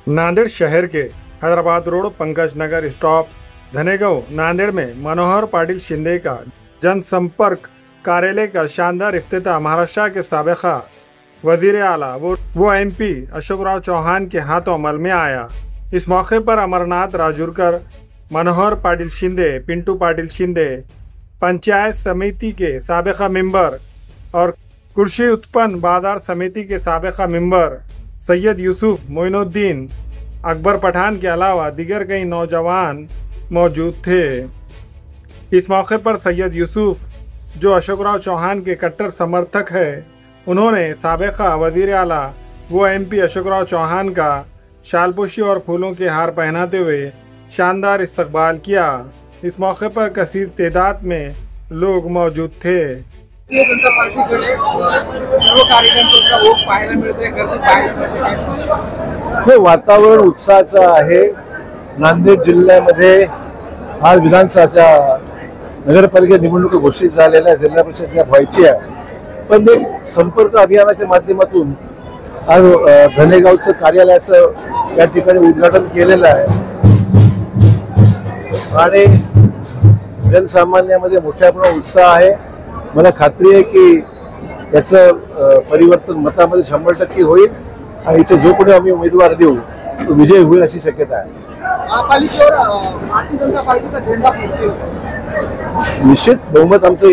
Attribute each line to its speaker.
Speaker 1: नांदेड़ शहर के हैदराबाद रोड पंकज नगर स्टॉप धनेगांव नांदेड़ में मनोहर पाटिल शिंदे का जनसंपर्क कार्यालय का शानदार इफ्तिताह महाराष्ट्र के साबिका वजीर आला वो एमपी अशोक राव चौहान के हाथों अमल में आया। इस मौके पर अमरनाथ राजूरकर, मनोहर पाटिल शिंदे, पिंटू पाटिल शिंदे, पंचायत समिति के साबिका मेंबर और कृषि उत्पन्न बाजार समिति के साबिका मेंबर सैयद यूसुफ मोइनुद्दीन, अकबर पठान के अलावा दीगर कई नौजवान मौजूद थे। इस मौके पर सैयद यूसुफ, जो अशोक राव चौहान के कट्टर समर्थक है, उन्होंने साबिका वजीर आला वो एमपी अशोक राव चौहान का शालपोशी और फूलों के हार पहनाते हुए शानदार इस्तकबाल किया। इस मौके पर कसीर तादाद में लोग मौजूद थे।
Speaker 2: भारतीय जनता पार्टीकडे सर्व कार्यकर्त्यांचा ओघ पाहायला मिळतोय, गर्दी पाहायला मिळते, काय सांगू?
Speaker 3: हे वातावरण उत्साहाचं आहे। नांदेड जिल्ह्यामध्ये आज विधानसभाच्या नगरपालिका निवडणुका घोषित झालेल्या जिल्हा परिषद व्हायची आहे, पण एक संपर्क अभियानाच्या माध्यमातून आज धनेगावचं कार्यालयाचं या ठिकाणी उद्घाटन केलेलं आहे आणि जनसामान्यामध्ये मोठ्या प्रमाणात उत्साह आहे। मला खात्री आहे की याचं परिवर्तन मतामध्ये 100% होईल आणि इथे जो कोणी आम्ही उमेदवार देऊ तो विजय होईल अशी शक्यता आहे।
Speaker 2: पालिकेवर भारतीय जनता पार्टीचा झेंडा फडकेल,
Speaker 3: निश्चित बहुमत आमचं